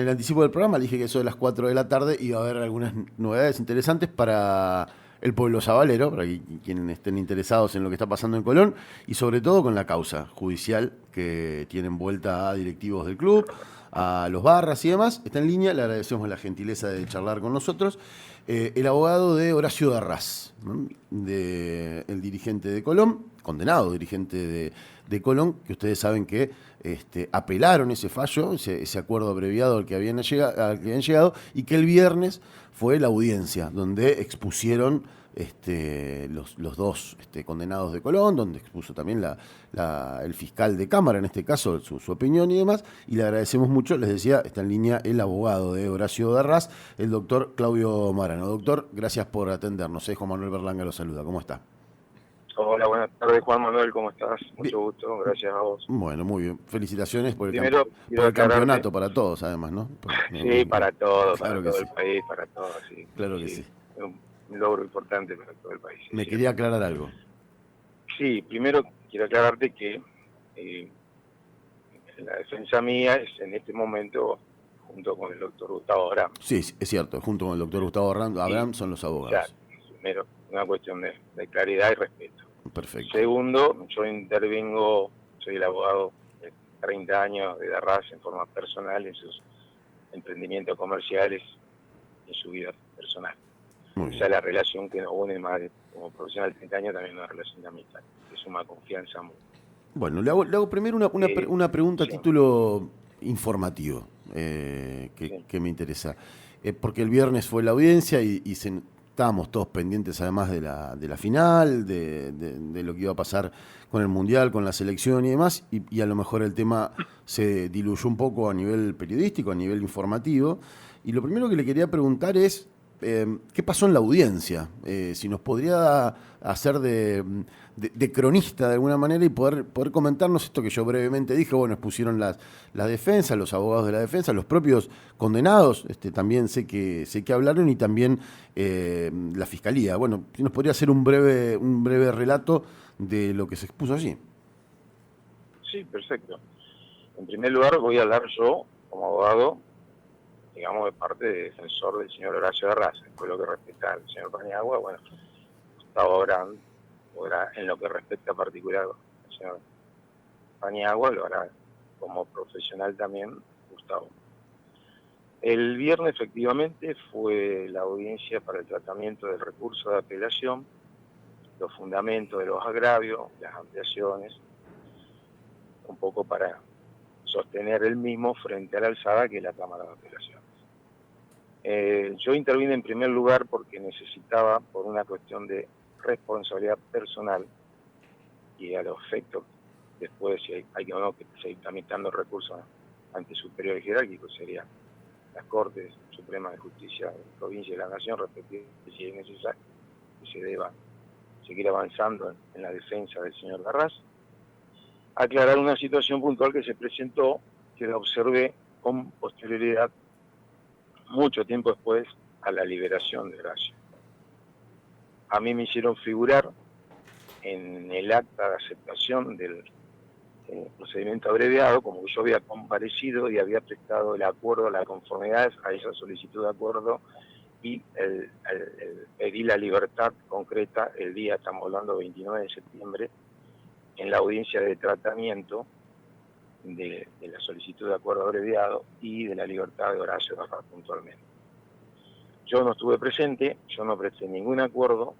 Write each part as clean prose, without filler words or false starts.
el anticipo del programa le dije que eso de las 4 de la tarde iba a haber algunas novedades interesantes para el pueblo sabalero, para quienes estén interesados en lo que está pasando en Colón, y sobre todo con la causa judicial que tiene envuelta a directivos del club, a los barras y demás. Está en línea, le agradecemos la gentileza de charlar con nosotros. El abogado de Horacio Darrás, ¿no? El dirigente de Colón, condenado dirigente de Colón, que ustedes saben que apelaron ese fallo, ese acuerdo abreviado al que habían llegado, y que el viernes fue la audiencia, donde expusieron los dos condenados de Colón, donde expuso también el fiscal de Cámara, en este caso, su opinión y demás, y le agradecemos mucho. Les decía, está en línea el abogado de Horacio Darrás, el doctor Claudio Marano. Doctor, gracias por atendernos. Juan Manuel Berlanga lo saluda. ¿Cómo está? Hola, buenas tardes, Juan Manuel, ¿cómo estás? Bien. Mucho gusto, gracias a vos. Bueno, muy bien. Felicitaciones por Primero, por quiero el aclararte, campeonato para todos, además, ¿no? sí, para Claro que todo sí, el país, para todo, sí, claro que sí, sí. es un logro importante para todo el país, es Me quería cierto. aclarar algo. Sí, primero quiero aclararte que eh, la defensa mía es en este momento junto con el doctor Gustavo Abraham. Sí, es cierto, junto con el doctor Gustavo Y, Abraham son los o sea, abogados. primero, una cuestión de claridad y respeto. Perfecto. Segundo, yo intervengo, soy el abogado de 30 años de Darrás en forma personal en sus emprendimientos comerciales y su vida personal. Muy Esa bien. es la relación que nos une más como profesional de 30 años, también una relación de amistad, que suma confianza mutua. Bueno, le hago primero Eh, una pregunta a sí, título informativo sí, que me interesa. Porque el viernes fue la audiencia estábamos todos pendientes además de la final, de lo que iba a pasar con el Mundial, con la selección y demás, y a lo mejor el tema se diluyó un poco a nivel periodístico, a nivel informativo. Y lo primero que le quería preguntar es, ¿qué pasó en la audiencia? Si nos podría hacer de cronista de alguna manera y poder comentarnos esto que yo brevemente dije. Bueno, expusieron la defensa, los abogados de la defensa, los propios condenados, también sé que hablaron, y también la fiscalía. Bueno, si nos podría hacer un breve relato de lo que se expuso allí. sí, perfecto. En primer lugar voy a hablar yo como abogado, digamos, de parte de defensor del señor Horacio Darrás. Después lo que respecta al señor Paniagua, bueno, Gustavo Abraham podrá, en lo que respecta particular al señor Paniagua, lo hará como profesional también Gustavo. El viernes efectivamente fue la audiencia para el tratamiento del recurso de apelación, los fundamentos de los agravios, las ampliaciones, un poco para sostener el mismo frente a la alzada que es la Cámara de Apelaciones. Yo intervine en primer lugar porque necesitaba, por una cuestión de responsabilidad personal y a los efectos, después si hay que o no que seguir tramitando recursos ante superiores jerárquicos, sería las Cortes Supremas de Justicia de la provincia y de la Nación, respectivamente, si es necesario que se deba seguir avanzando en la defensa del señor Darrás, aclarar una situación puntual que se presentó, que la observé con posterioridad, mucho tiempo después, a la liberación de Horacio. A mí me hicieron figurar en el acta de aceptación del procedimiento abreviado, como que yo había comparecido y había prestado el acuerdo, la conformidad a esa solicitud de acuerdo, y pedí la libertad concreta el día, estamos hablando 29 de septiembre, en la audiencia de tratamiento de la solicitud de acuerdo abreviado y de la libertad de Horacio Darrás puntualmente. Yo no estuve presente, yo no presté ningún acuerdo,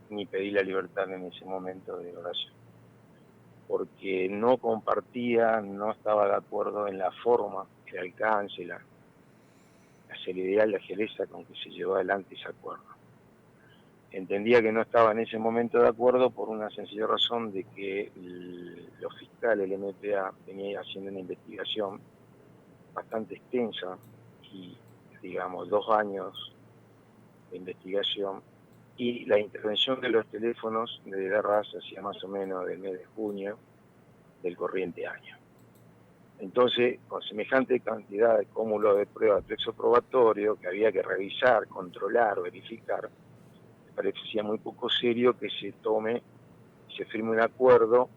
ni pedí la libertad en ese momento de Horacio, porque no compartía, no estaba de acuerdo en la forma, el alcance, la celeridad y la agileza con que se llevó adelante ese acuerdo. Entendía que no estaba en ese momento de acuerdo por una sencilla razón de que los fiscales, el MPA, venía haciendo una investigación bastante extensa y, digamos, 2 años de investigación, y la intervención de los teléfonos de Darrás hacía más o menos del mes de junio del corriente año. Entonces, con semejante cantidad de cúmulo de pruebas, texto probatorio, que había que revisar, controlar, verificar, me parecía muy poco serio que se firme un acuerdo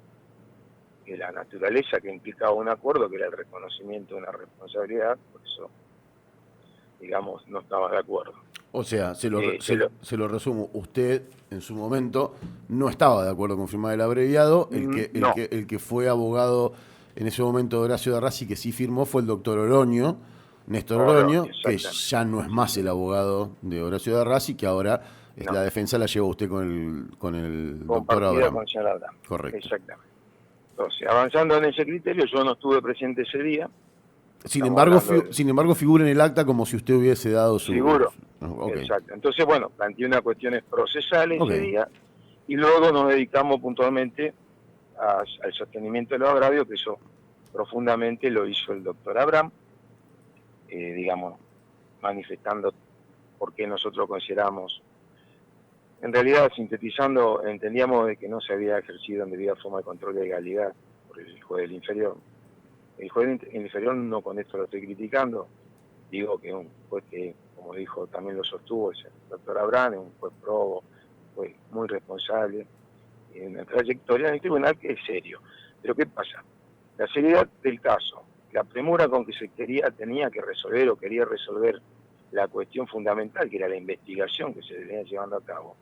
de la naturaleza que implicaba un acuerdo, que era el reconocimiento de una responsabilidad. Por eso digamos, no estaba de acuerdo. O sea, Se lo- se lo resumo. Usted, en su momento, no estaba de acuerdo con firmar el abreviado. no, El que fue abogado en ese momento de Horacio de Rassi, que sí firmó, fue el doctor Oroño, Néstor Oroño, Oroño, que exactamente. ya no es Sí, más sí. el abogado de Horacio de Rassi, que ahora No, la defensa la lleva usted con el doctor compartida Abraham. con el señor Abraham. Correcto. Exactamente. Entonces, avanzando en ese criterio, yo no estuve presente ese día. Estamos hablando del Sin embargo, figura en el acta como si usted hubiese dado su... seguro. Ok, Exacto. Entonces, bueno, planteé unas cuestiones procesales ok. ese día y luego nos dedicamos puntualmente al sostenimiento de los agravios, que eso profundamente lo hizo el doctor Abraham, digamos, manifestando por qué nosotros consideramos, en realidad, sintetizando, entendíamos de que no se había ejercido en debida forma de control de legalidad por el juez del inferior. El juez del inferior, no con esto lo estoy criticando, digo que un juez que, como dijo, también lo sostuvo el doctor Abraham, es un juez probo, fue muy responsable en la trayectoria del tribunal, que es serio. Pero ¿qué pasa? La seriedad del caso, la premura con que tenía que resolver o quería resolver la cuestión fundamental, que era la investigación que se venía llevando a cabo,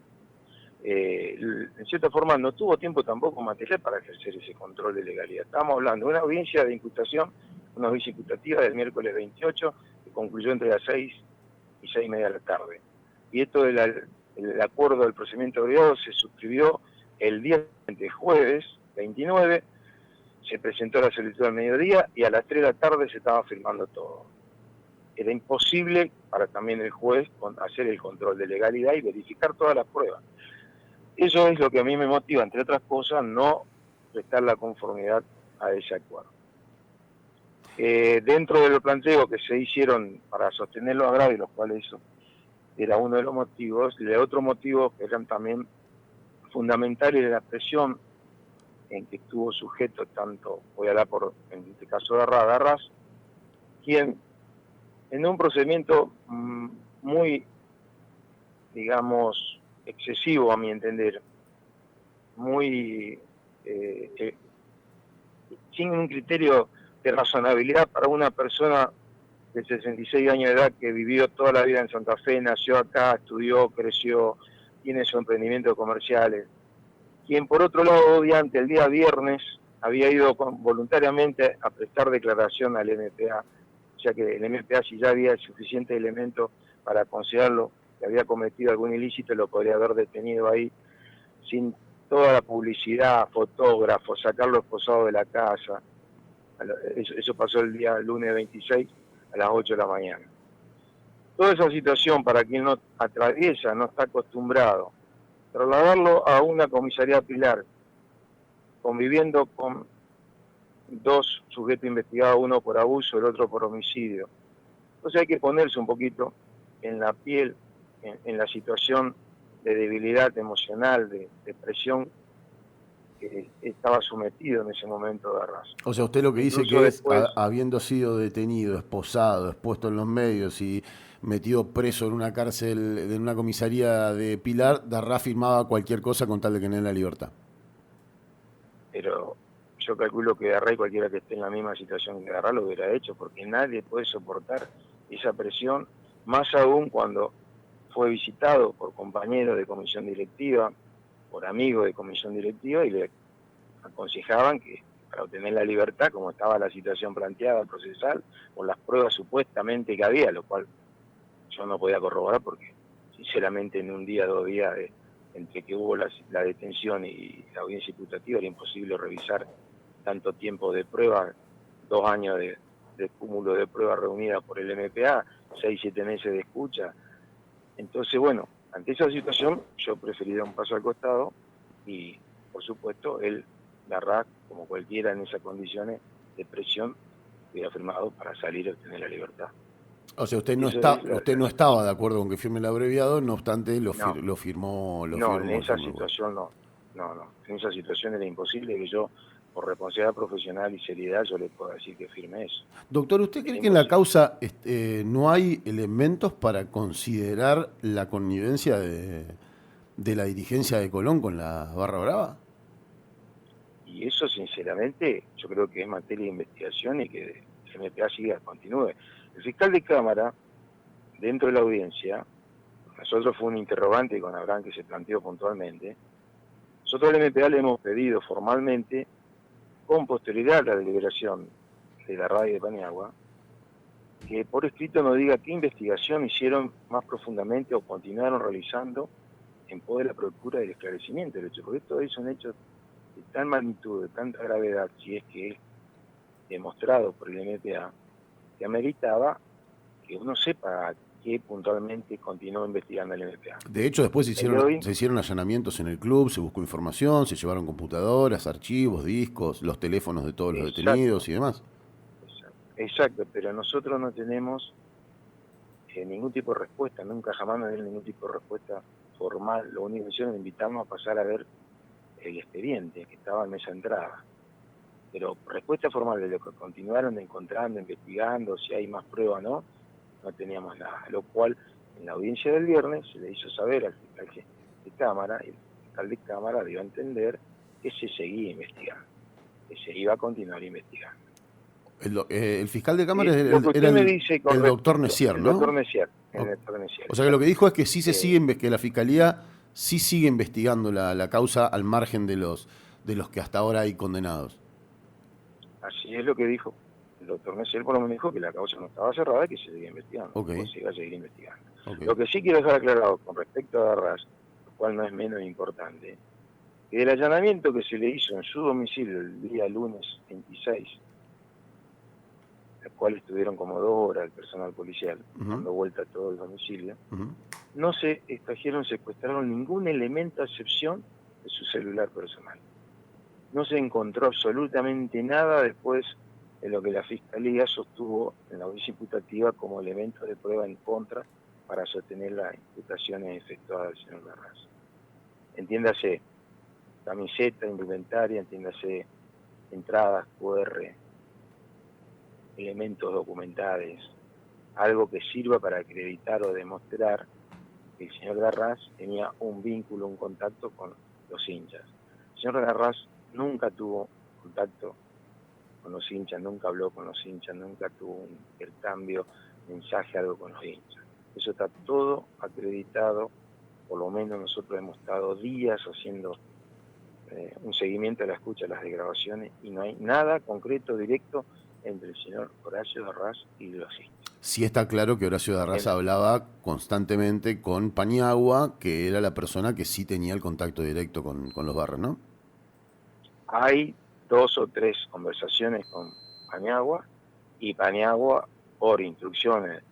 en cierta forma no tuvo tiempo tampoco material para ejercer ese control de legalidad. Estábamos hablando de una audiencia de imputación, una audiencia imputativa del miércoles 28, que concluyó entre las 6 y 6:30 de la tarde. Y esto el acuerdo del procedimiento abreviado se suscribió el día de jueves 29, se presentó la solicitud al mediodía y a las 3 de la tarde se estaba firmando todo. Era imposible para también el juez hacer el control de legalidad y verificar todas las pruebas. Eso es lo que a mí me motiva, entre otras cosas, no prestar la conformidad a ese acuerdo. Dentro de los planteos que se hicieron para sostener los agravios, los cuales eso era uno de los motivos, y el otro motivo que eran también fundamentales de la presión en que estuvo sujeto tanto, voy a hablar por, en este caso de Arras, quien en un procedimiento muy, digamos, excesivo a mi entender, muy sin un criterio de razonabilidad para una persona de 66 años de edad que vivió toda la vida en Santa Fe, nació acá, estudió, creció, tiene su emprendimiento comerciales, quien por otro lado, obviamente, el día viernes había ido voluntariamente a prestar declaración al MPA, o sea que el MPA, si ya había suficiente elemento para considerarlo que había cometido algún ilícito, lo podría haber detenido ahí sin toda la publicidad, fotógrafos, sacarlo esposado de la casa. Eso pasó el día lunes 26 a las 8 de la mañana. Toda esa situación, para quien no atraviesa, no está acostumbrado, trasladarlo a una comisaría Pilar, conviviendo con dos sujetos investigados, uno por abuso, el otro por homicidio. Entonces hay que ponerse un poquito en la piel, en la situación de debilidad emocional, de depresión que estaba sometido en ese momento de Arras. O sea, usted lo que dice Incluso que es, después, habiendo sido detenido, esposado, expuesto en los medios y metido preso en una cárcel, en una comisaría de Pilar, Darrá firmaba cualquier cosa con tal de tener la libertad. pero yo calculo que Array, cualquiera que esté en la misma situación que Array, lo hubiera hecho, porque nadie puede soportar esa presión, más aún cuando fue visitado por compañeros de comisión directiva, por amigos de comisión directiva, y le aconsejaban que para obtener la libertad, como estaba la situación planteada procesal, con las pruebas supuestamente que había, lo cual yo no podía corroborar porque sinceramente en un día, 2 días, entre que hubo la detención y la audiencia imputativa, era imposible revisar tanto tiempo de prueba, 2 años de cúmulo de pruebas reunidas por el MPA, 6, 7 meses de escucha. Entonces, bueno, ante esa situación yo preferí dar un paso al costado y, por supuesto, él, Larraz, como cualquiera en esas condiciones de presión, hubiera firmado para salir a obtener la libertad. O sea, Eso es usted la no estaba situación. de acuerdo con que firme el abreviado, no obstante No, lo no, en firmó de esa forma igual. situación no. No, no. En esa situación era imposible que yo, por responsabilidad profesional y seriedad, yo le pueda decir que firme eso. Doctor, ¿usted Era cree que en la imposible. causa no hay elementos para considerar la connivencia de la dirigencia de Colón con la Barra Brava? Y eso, sinceramente, yo creo que es materia de investigación y que el MPA continúe. El fiscal de Cámara dentro de la audiencia, nosotros fue un interrogante con Abraham que se planteó puntualmente. Nosotros al MPA le hemos pedido formalmente, con posterioridad a la deliberación de la radio de Paniagua, que por escrito nos diga qué investigación hicieron más profundamente o continuaron realizando en pos de la procura del esclarecimiento del hecho, porque esto es un hecho de tal magnitud, de tanta gravedad, si es que es demostrado por el MPA, que ameritaba que uno sepa qué puntualmente continuó investigando el MPA. De hecho, después se hicieron allanamientos en el club, se buscó información, se llevaron computadoras, archivos, discos, los teléfonos de todos los detenidos y demás. Exacto, pero nosotros no tenemos ningún tipo de respuesta, nunca jamás nos dieron ningún tipo de respuesta formal. Lo único que hicieron es invitarnos a pasar a ver el expediente que estaba en mesa de entrada. Pero respuesta formal de lo que continuaron encontrando, investigando, si hay más pruebas o no teníamos nada. Lo cual, en la audiencia del viernes, se le hizo saber al fiscal de Cámara, y el fiscal de Cámara dio a entender que se seguía investigando, que se iba a continuar investigando. El fiscal de Cámara era el doctor Necier, ¿no? El doctor Necier. O sea que lo que dijo es que sí se sigue, que la Fiscalía sí sigue investigando la causa al margen de los que hasta ahora hay condenados. Así es lo que dijo el doctor Necier, por lo menos dijo que la causa no estaba cerrada y que se seguía investigando. Okay. Se iba a seguir investigando. Okay. Lo que sí quiero dejar aclarado con respecto a Darras, lo cual no es menos importante, que del allanamiento que se le hizo en su domicilio el día lunes 26, el cual estuvieron como 2 horas el personal policial, dando vuelta a todo el domicilio, no se extrajeron, secuestraron ningún elemento a excepción de su celular personal. No se encontró absolutamente nada después de lo que la Fiscalía sostuvo en la audiencia imputativa como elemento de prueba en contra para sostener las imputaciones efectuadas al señor Darras. Entiéndase, camiseta, indumentaria, entiéndase, entradas, QR, elementos documentales, algo que sirva para acreditar o demostrar que el señor Darras tenía un vínculo, un contacto con los hinchas. El señor Darras nunca tuvo contacto con los hinchas, nunca habló con los hinchas, nunca tuvo un intercambio, mensaje, algo con los hinchas. Eso está todo acreditado, por lo menos nosotros hemos estado días haciendo un seguimiento de la escucha de las grabaciones y no hay nada concreto, directo, entre el señor Horacio Darras y los hinchas. Sí está claro que Horacio Darras hablaba constantemente con Paniagua, que era la persona que sí tenía el contacto directo con los barras, ¿no? Hay 2 o 3 conversaciones con Paniagua, y Paniagua, por instrucciones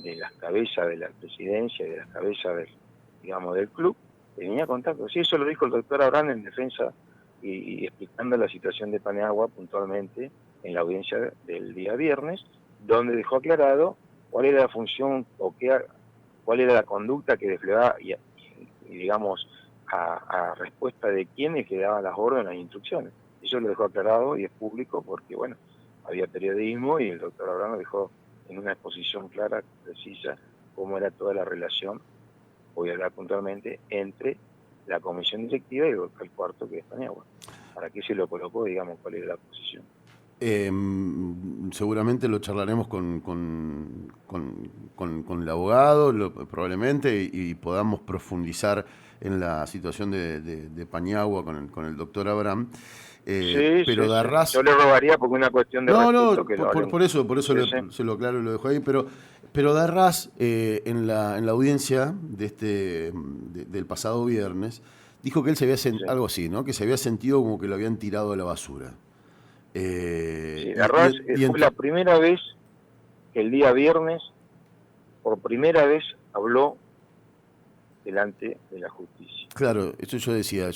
de las cabezas de la presidencia y de las cabezas del club, tenía contacto. Sí, eso lo dijo el doctor Abraham en defensa y explicando la situación de Paniagua puntualmente en la audiencia del día viernes, donde dejó aclarado cuál era la función o cuál era la conducta que desplegaba y digamos, a respuesta de quienes que daban las órdenes, las instrucciones. Eso lo dejó aclarado y es público porque, bueno, había periodismo y el doctor Abraham lo dejó en una exposición clara, precisa, cómo era toda la relación, voy a hablar puntualmente, entre la comisión directiva y el cuarto, que es Paniagua. ¿Para qué se lo colocó, digamos, cuál era la posición? Seguramente lo charlaremos con el abogado, probablemente, y podamos profundizar en la situación de Paniagua con el doctor Abraham. Pero Darras... Yo le robaría porque una cuestión de respeto que por eso se lo aclaro y lo dejo ahí, pero Darras en la audiencia del pasado viernes dijo que él se había sentido algo así, ¿no? Que se había sentido como que lo habían tirado a la basura. Darras fue la primera vez que el día viernes, por primera vez, habló delante de la justicia. Claro, eso yo decía.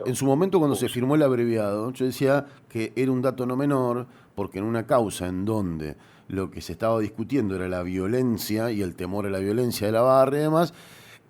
En su momento, cuando se firmó el abreviado, yo decía que era un dato no menor, porque en una causa en donde lo que se estaba discutiendo era la violencia y el temor a la violencia de la barra y demás,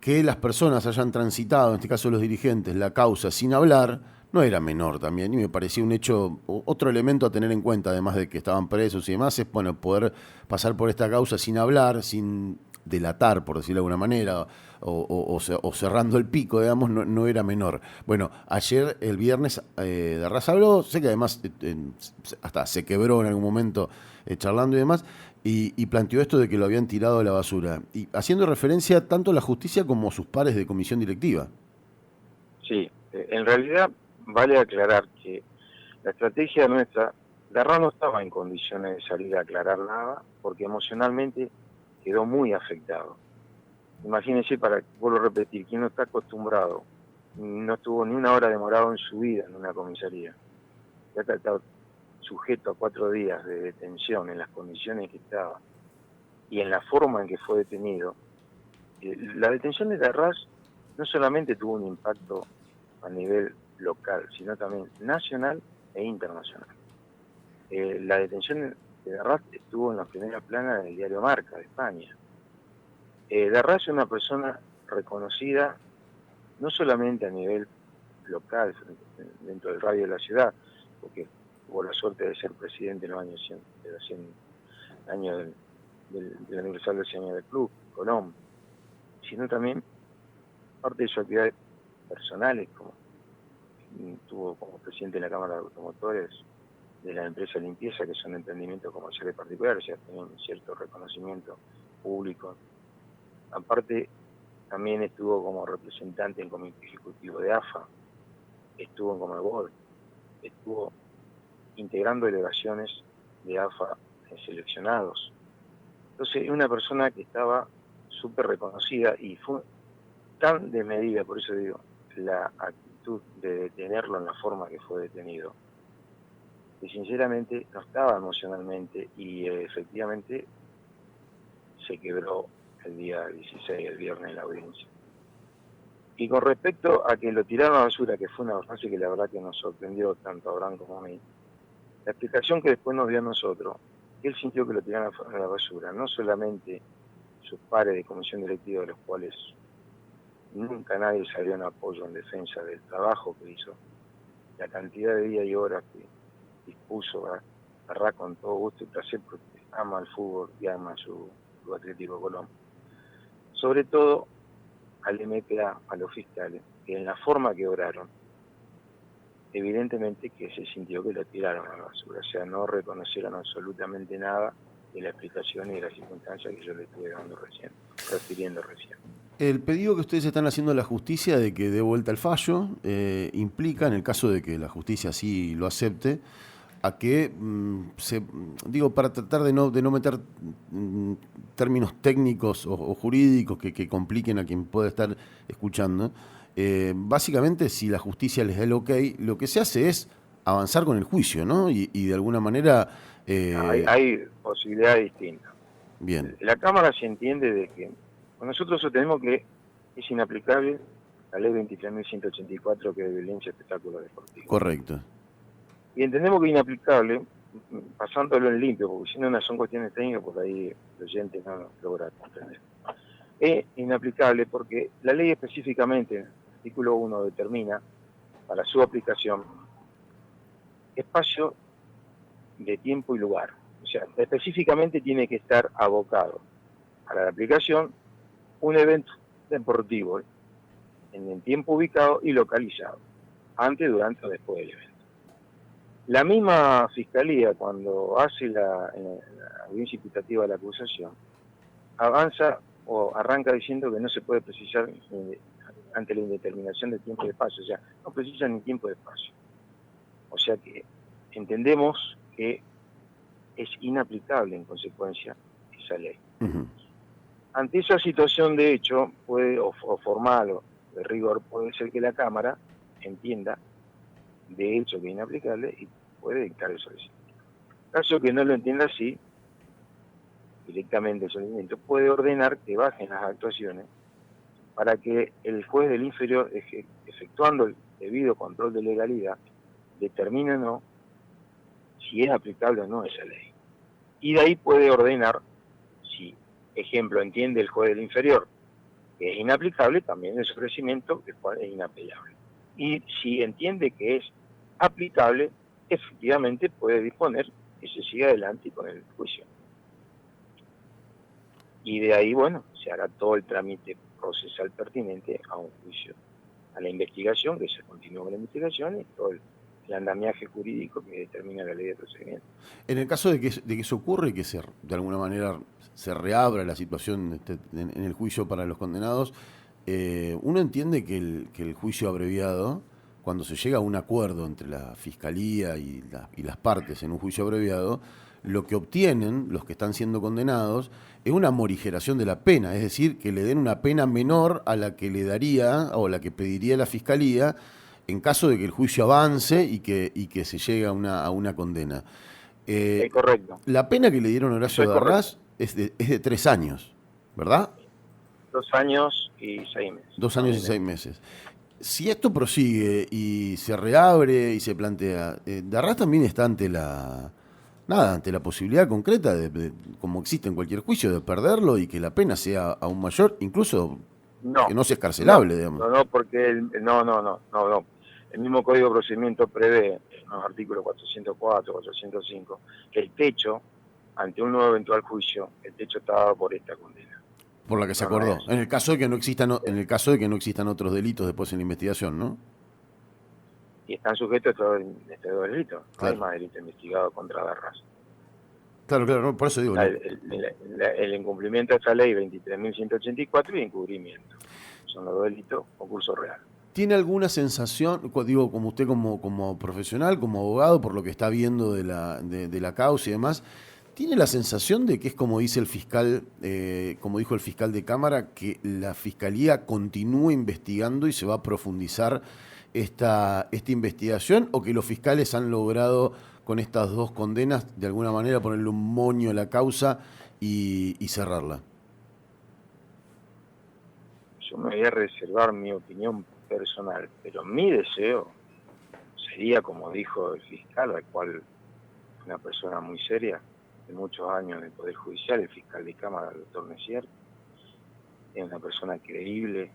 que las personas hayan transitado, en este caso los dirigentes, la causa sin hablar, no era menor también, y me parecía un hecho, otro elemento a tener en cuenta, además de que estaban presos y demás, es bueno poder pasar por esta causa sin hablar, sin delatar, por decirlo de alguna manera, o cerrando el pico, digamos, no era menor. Bueno, ayer, el viernes, Darras habló, sé que además hasta se quebró en algún momento charlando y demás, y planteó esto de que lo habían tirado a la basura, y haciendo referencia tanto a la justicia como a sus pares de comisión directiva. Sí, en realidad vale aclarar que la estrategia nuestra, Darras no estaba en condiciones de salir a aclarar nada, porque emocionalmente quedó muy afectado. Imagínense, vuelvo a repetir, quien no está acostumbrado, no estuvo ni una hora demorado en su vida en una comisaría, ya está sujeto a 4 días de detención en las condiciones que estaba y en la forma en que fue detenido. La detención de Darras no solamente tuvo un impacto a nivel local, sino también nacional e internacional. La detención de Darras estuvo en la primera plana del diario Marca de España. Darras es una persona reconocida no solamente a nivel local, dentro del radio de la ciudad, porque tuvo la suerte de ser presidente en los años 100, de los 100 años del aniversario del 100 años del club, Colón, sino también parte de sus actividades personales, como tuvo como presidente de la Cámara de Automotores de la empresa Limpieza, que son emprendimientos comerciales particulares, ya tienen cierto reconocimiento público. Aparte, también estuvo como representante en comité ejecutivo de AFA, estuvo en Conmebol, estuvo integrando delegaciones de AFA seleccionados. Entonces, es una persona que estaba súper reconocida y fue tan desmedida, por eso digo, la actitud de detenerlo en la forma que fue detenido, que sinceramente no estaba emocionalmente y efectivamente se quebró el día 16, el viernes, en la audiencia. Y con respecto a que lo tiraron a la basura, que fue una frase que la verdad que nos sorprendió tanto a Abraham como a mí, la explicación que después nos dio a nosotros, que él sintió que lo tiraron a la basura, no solamente sus pares de comisión directiva, de los cuales nunca nadie salió en apoyo, en defensa del trabajo que hizo, la cantidad de días y horas que dispuso Darras con todo gusto y placer, porque ama el fútbol y ama su Atlético Colón. Sobre todo al MPA, a los fiscales, que en la forma que obraron, evidentemente que se sintió que lo tiraron a la basura, o sea, no reconocieron absolutamente nada de la explicación y de las circunstancias que yo le estuve refiriendo recién. El pedido que ustedes están haciendo a la justicia de que dé vuelta el fallo implica, en el caso de que la justicia así lo acepte, a que para tratar de no meter términos técnicos o jurídicos que compliquen a quien pueda estar escuchando, básicamente si la justicia les da el ok, lo que se hace es avanzar con el juicio, ¿no? Y de alguna manera... Hay posibilidades distintas. Bien. La Cámara se entiende de que nosotros sostenemos que es inaplicable la ley 23.184, que es de violencia espectáculo deportivo. Correcto. Y entendemos que es inaplicable, pasándolo en limpio, porque si no son cuestiones técnicas, porque ahí el oyente no lo logra comprender. Es inaplicable porque la ley específicamente, el artículo 1, determina para su aplicación espacio de tiempo y lugar. O sea, específicamente tiene que estar abocado para la aplicación un evento deportivo en el tiempo ubicado y localizado, antes, durante o después del evento. La misma Fiscalía, cuando hace la audiencia imputativa de la acusación, avanza o arranca diciendo que no se puede precisar ante la indeterminación de tiempo y espacio, o sea, no precisa ni tiempo ni espacio. O sea que entendemos que es inaplicable en consecuencia esa ley. Uh-huh. Ante esa situación de hecho, o formal o de rigor, puede ser que la Cámara entienda de hecho que es inaplicable y puede dictar el solicitamiento. Caso que no lo entienda así, directamente el solicitamiento puede ordenar que bajen las actuaciones para que el juez del inferior, efectuando el debido control de legalidad, determine o no si es aplicable o no esa ley. Y de ahí puede ordenar, si, ejemplo, entiende el juez del inferior que es inaplicable, también el ofrecimiento, el cual es inapelable. Y si entiende que es aplicable, efectivamente puede disponer que se siga adelante con el juicio. Y de ahí, bueno, se hará todo el trámite procesal pertinente a un juicio, a la investigación, que se continúa con la investigación y todo el andamiaje jurídico que determina la ley de procedimiento. En el caso de que eso ocurra y que de alguna manera se reabra la situación en el juicio para los condenados, uno entiende que el juicio abreviado, cuando se llega a un acuerdo entre la Fiscalía y las partes en un juicio abreviado, lo que obtienen los que están siendo condenados es una morigeración de la pena, es decir, que le den una pena menor a la que le daría o la que pediría la Fiscalía en caso de que el juicio avance y que se llegue a una condena. Es correcto. La pena que le dieron a Horacio Eso es Darrás es de 3 años, ¿verdad? 2 años y 6 meses. 2 años y 6 meses. Si esto prosigue y se reabre y se plantea, Darrás también está ante la posibilidad concreta como existe en cualquier juicio, de perderlo y que la pena sea aún mayor, incluso que no sea escarcelable, digamos. No, porque no. El mismo Código de Procedimiento prevé, en los artículos 404, 405, que el techo, ante un nuevo eventual juicio, el techo está dado por esta condena. Por la que se acordó. En el caso de que no existan otros delitos después en la investigación, ¿no? Y están sujetos a estos dos delitos. Claro. No hay más delito investigado contra Darrás. Claro, por eso digo. El incumplimiento de esta ley 23.184 y encubrimiento. Son los dos delitos con curso real. ¿Tiene alguna sensación, digo, como usted como profesional, como abogado, por lo que está viendo de la causa y demás, tiene la sensación de que es como dice el fiscal, como dijo el fiscal de Cámara, que la Fiscalía continúa investigando y se va a profundizar esta investigación, o que los fiscales han logrado con estas 2 condenas de alguna manera ponerle un moño a la causa y cerrarla? Yo me voy a reservar mi opinión personal, pero mi deseo sería, como dijo el fiscal, al cual una persona muy seria, de muchos años en el Poder Judicial, el fiscal de Cámara, el doctor Messier, es una persona creíble.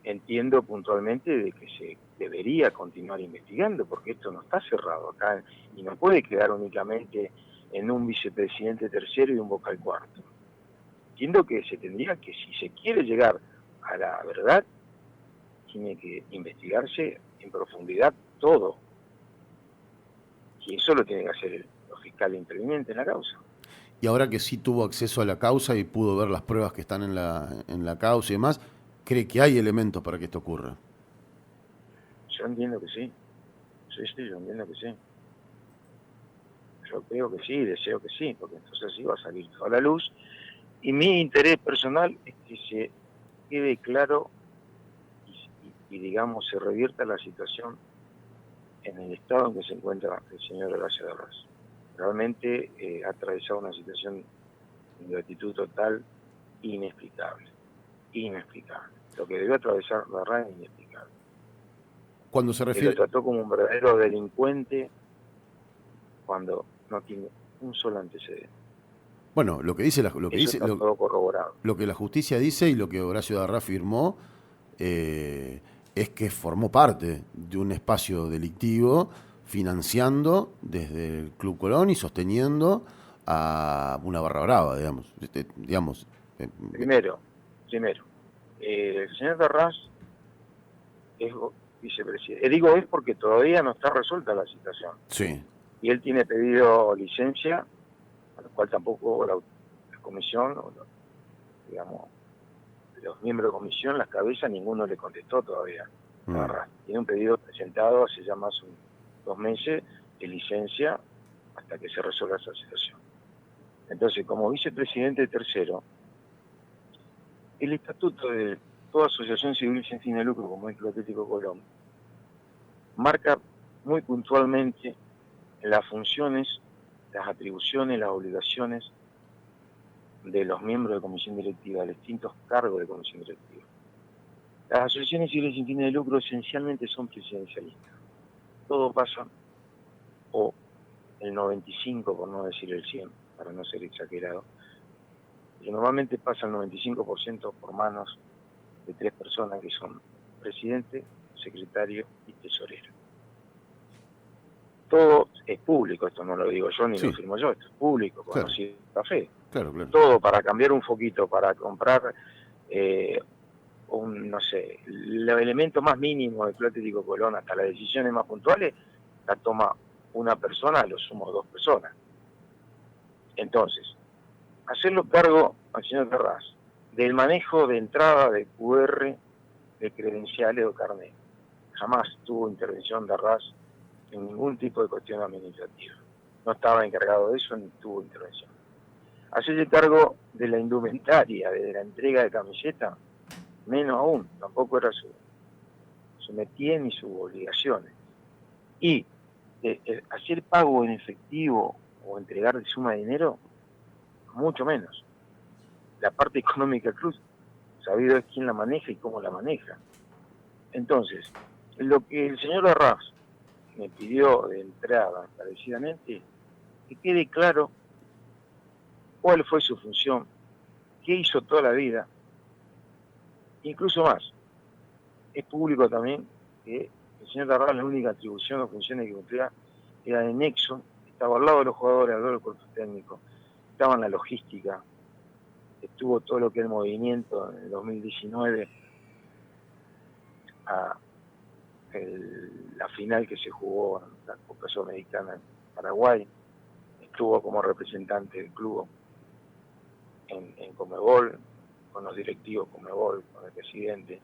Entiendo puntualmente de que se debería continuar investigando, porque esto no está cerrado acá y no puede quedar únicamente en un vicepresidente tercero y un vocal cuarto. Entiendo que se tendría que, si se quiere llegar a la verdad, tiene que investigarse en profundidad todo. Y eso lo tiene que hacer los fiscales intervinientes en la causa. Y ahora que sí tuvo acceso a la causa y pudo ver las pruebas que están en la causa y demás, ¿cree que hay elementos para que esto ocurra? Yo entiendo que sí. Sí, yo entiendo que sí. Yo creo que sí, deseo que sí, porque entonces sí va a salir toda la luz. Y mi interés personal es que se quede claro y digamos, se revierta la situación en el estado en que se encuentra el señor Horacio Darrás. Realmente ha atravesado una situación de gratitud total inexplicable. Lo que debió atravesar Darrás es inexplicable. Cuando se refiere... Lo trató como un verdadero delincuente cuando no tiene un solo antecedente. Bueno, lo que dice todo corroborado. Lo que la justicia dice y lo que Horacio Darrás firmó es que formó parte de un espacio delictivo financiando desde el Club Colón y sosteniendo a una barra brava, digamos. Primero, el señor Darrás es vicepresidente. Digo es porque todavía no está resuelta la situación. Sí. Y él tiene pedido licencia, a lo cual tampoco la comisión, digamos, los miembros de comisión, las cabezas, ninguno le contestó todavía. Tiene un pedido presentado hace ya más de 2 meses de licencia hasta que se resuelva esa situación. Entonces, como vicepresidente tercero, el estatuto de toda asociación civil sin fin de lucro, como es el Club Atlético Colón, marca muy puntualmente las funciones, las atribuciones, las obligaciones de los miembros de comisión directiva, de distintos cargos de comisión directiva. Las asociaciones civiles sin fines de lucro esencialmente son presidencialistas. Todo pasa, o el 95, por no decir el 100, para no ser exagerado, pero normalmente pasa el 95% por manos de 3 personas que son presidente, secretario y tesorero. Todo es público, esto no lo digo yo ni lo firmo yo, esto es público, conocido la fe. Claro, claro. Todo para cambiar un foquito, para comprar no sé, el elemento más mínimo del Club Atlético Colón, hasta las decisiones más puntuales, la toma una persona, a lo sumo 2 personas. Entonces, hacerlo cargo al señor Terraz del manejo de entrada de QR, de credenciales o carnet. Jamás tuvo intervención de Terraz en ningún tipo de cuestión administrativa. No estaba encargado de eso ni tuvo intervención. Hacerse cargo de la indumentaria, de la entrega de camiseta, menos aún, tampoco era su métier ni sus obligaciones. Y hacer pago en efectivo o entregar de suma de dinero, mucho menos. La parte económica del club, sabido es quién la maneja y cómo la maneja. Entonces, lo que el señor Arras me pidió de entrada, encarecidamente, que quede claro cuál fue su función, qué hizo toda la vida, incluso más. Es público también que el señor Arras, la única atribución o funciones que cumplía era de nexo, estaba al lado de los jugadores, al lado del cuerpo técnico, estaba en la logística, estuvo todo lo que es el movimiento en el 2019 a la final que se jugó en la Copa Sudamericana en Paraguay, estuvo como representante del club en Conmebol, con los directivos Conmebol, con el presidente,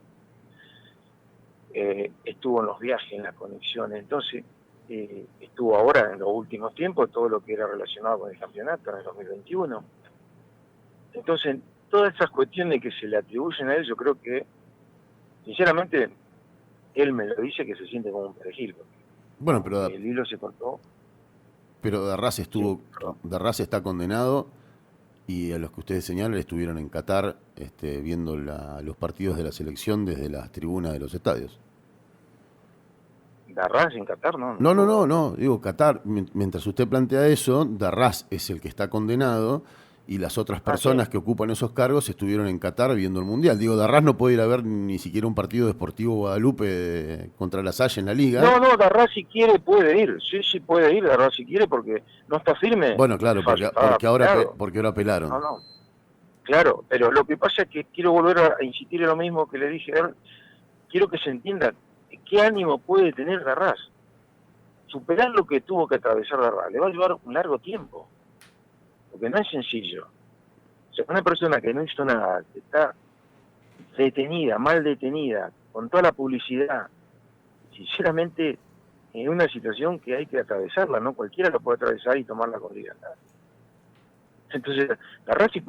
estuvo en los viajes, en las conexiones, entonces estuvo ahora en los últimos tiempos todo lo que era relacionado con el campeonato en el 2021. Entonces, todas esas cuestiones que se le atribuyen a él, yo creo que, sinceramente, él me lo dice que se siente como un perejil. Bueno, pero El hilo se cortó. Pero Darraz Sí, Darraz está condenado y a los que ustedes señalan estuvieron en Qatar viendo los partidos de la selección desde las tribunas de los estadios. Darraz en Qatar, no No, digo Qatar, mientras usted plantea eso, Darraz es el que está condenado y las otras personas sí. que ocupan esos cargos estuvieron en Qatar viendo el Mundial. Digo, Darraz no puede ir a ver ni siquiera un partido de Sportivo Guadalupe contra la Salle en la Liga. No, Darraz si quiere puede ir, sí puede ir Darraz si quiere porque no está firme. Bueno, claro, porque ahora apelaron. No, claro, pero lo que pasa es que quiero volver a insistir en lo mismo que le dije a él, quiero que se entienda qué ánimo puede tener Darraz. Superar lo que tuvo que atravesar Darraz le va a llevar un largo tiempo, porque no es sencillo. O sea, una persona que no hizo nada, que está detenida, mal detenida, con toda la publicidad, sinceramente, en una situación que hay que atravesarla, ¿no? Cualquiera lo puede atravesar y tomarla con libertad. Entonces, Darraz si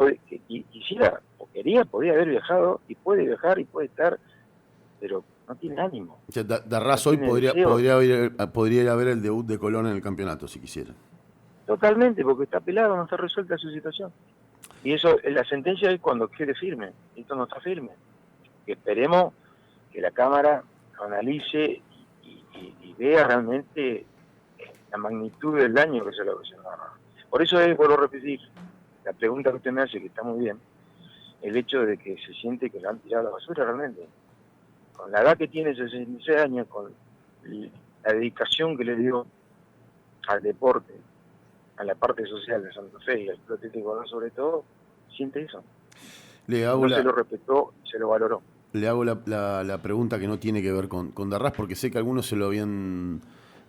quisiera o quería, podía haber viajado y puede viajar y puede estar, pero no tiene ánimo. O sea, Darraz no hoy tiene deseo. podría ir a ver el debut de Colón en el campeonato, si quisiera. Totalmente, porque está pelado, no está resuelta su situación. Y eso, la sentencia es cuando quede firme. Esto no está firme. Que esperemos que la Cámara lo analice y vea realmente la magnitud del daño que se le ocasionó. Por eso es, vuelvo a repetir, la pregunta que usted me hace, que está muy bien, el hecho de que se siente que lo han tirado a la basura realmente. Con la edad que tiene, 66 años, con la dedicación que le dio al deporte, a la parte social de Santa Fe y al Club Atlético Colón sobre todo, siente eso. Se lo respetó, se lo valoró. Le hago la pregunta que no tiene que ver con Darraz, porque sé que algunos se lo habían,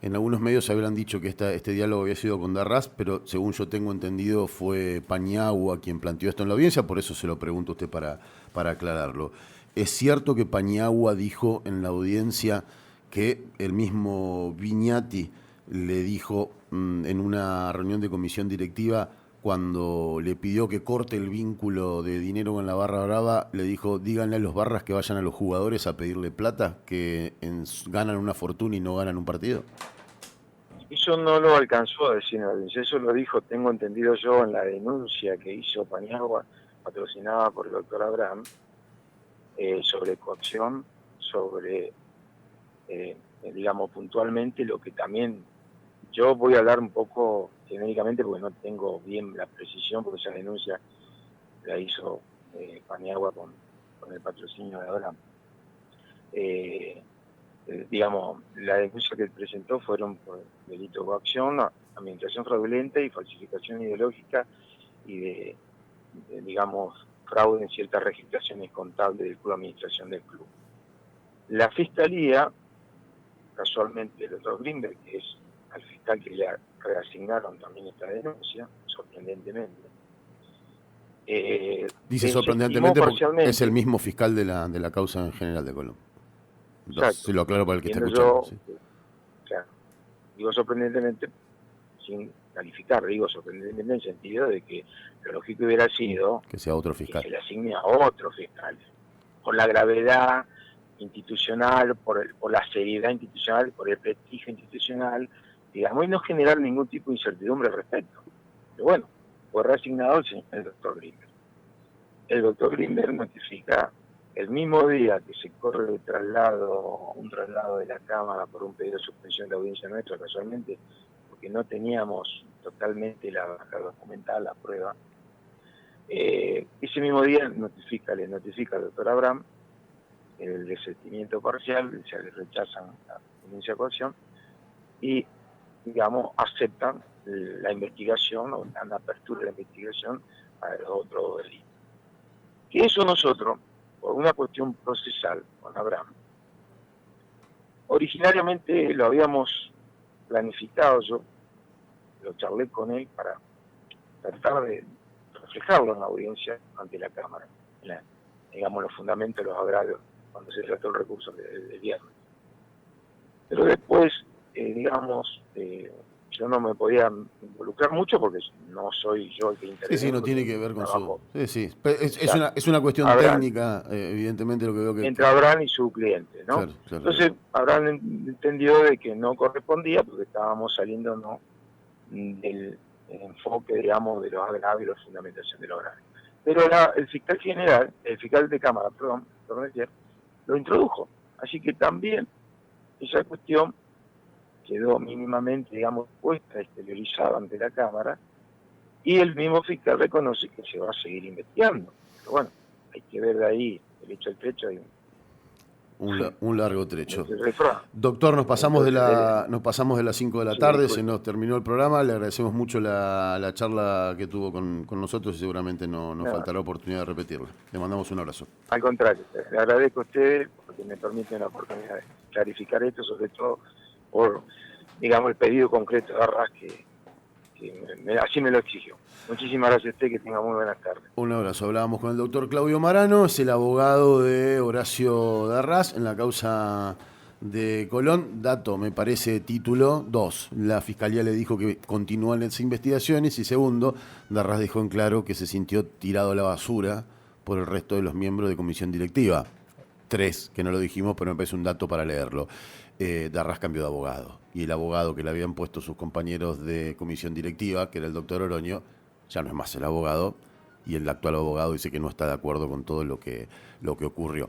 en algunos medios se habían dicho que este diálogo había sido con Darraz, pero según yo tengo entendido fue Paniagua quien planteó esto en la audiencia, por eso se lo pregunto a usted para aclararlo. ¿Es cierto que Paniagua dijo en la audiencia que el mismo Viñati le dijo en una reunión de comisión directiva, cuando le pidió que corte el vínculo de dinero con la Barra Brava, le dijo, díganle a los barras que vayan a los jugadores a pedirle plata, que ganan una fortuna y no ganan un partido? Eso no lo alcanzó a decir, eso lo dijo, tengo entendido yo, en la denuncia que hizo Paniagua, patrocinada por el doctor Abraham, sobre coacción, sobre, digamos, puntualmente lo que también, yo voy a hablar un poco genéricamente porque no tengo bien la precisión, porque esa denuncia la hizo Paniagua con el patrocinio de Abraham. Digamos, la denuncia que presentó fueron por delito de coacción, administración fraudulenta y falsificación ideológica y de digamos, fraude en ciertas registraciones contables del club, administración del club. La Fiscalía, casualmente el doctor Greenberg, que es al fiscal que le reasignaron también esta denuncia, sorprendentemente. Dice sorprendentemente porque es el mismo fiscal de la causa en general de Colón. Se lo aclaro para el que está escuchando. Sí. Claro, digo sorprendentemente, sin calificar, digo sorprendentemente en el sentido de que lo lógico hubiera sido que sea otro fiscal, que se le asigne a otro fiscal, por la gravedad institucional, por la seriedad institucional, por el prestigio institucional, digamos, y no generar ningún tipo de incertidumbre al respecto. Pero bueno, fue reasignado el doctor Greenberg. El doctor Greenberg notifica el mismo día que se corre un traslado de la Cámara por un pedido de suspensión de audiencia nuestra, casualmente, porque no teníamos totalmente la documental, la prueba. Ese mismo día le notifica al doctor Abraham el desistimiento parcial, se le rechazan la denuncia de coacción y, digamos, aceptan la investigación o dan la apertura de la investigación a los otros delitos. Que eso nosotros, por una cuestión procesal con Abraham, originariamente lo habíamos planificado, yo lo charlé con él para tratar de reflejarlo en la audiencia ante la Cámara, digamos, los fundamentos de los agravios, cuando se trató el recurso del viernes. Pero después, digamos, yo no me podía involucrar mucho porque no soy yo el que interesa. Sí, no tiene que ver con su... Sí. Es una cuestión Abraham, técnica, evidentemente, lo que veo que... Entre Abraham y su cliente, ¿no? Claro. Entonces, Abraham entendió de que no correspondía porque estábamos saliendo, ¿no?, del enfoque, digamos, de los agravios y la fundamentación de los agravios. Pero el fiscal general, el fiscal de Cámara, perdón, lo introdujo. Así que también esa cuestión quedó mínimamente, digamos, puesta, exteriorizada ante la Cámara, y el mismo fiscal reconoce que se va a seguir investigando. Pero bueno, hay que ver de ahí, el hecho al trecho, hay un largo trecho. Doctor, nos pasamos de las 5 de la tarde, se nos terminó el programa, le agradecemos mucho la charla que tuvo con nosotros y seguramente nos faltará oportunidad de repetirla. Le mandamos un abrazo. Al contrario, le agradezco a ustedes porque me permiten la oportunidad de clarificar esto, sobre todo por, digamos, el pedido concreto de Arras que así me lo exigió. Muchísimas gracias a usted, que tenga muy buenas tardes. Un abrazo. Hablábamos con el doctor Claudio Marano, es el abogado de Horacio Darras en la causa de Colón. Dato, me parece, título 2. La Fiscalía le dijo que continúan las investigaciones y segundo, Darras dejó en claro que se sintió tirado a la basura por el resto de los miembros de comisión directiva. 3, que no lo dijimos, pero me parece un dato para leerlo. Darras cambió de abogado y el abogado que le habían puesto sus compañeros de comisión directiva, que era el doctor Oroño, ya no es más el abogado y el actual abogado dice que no está de acuerdo con todo lo que ocurrió.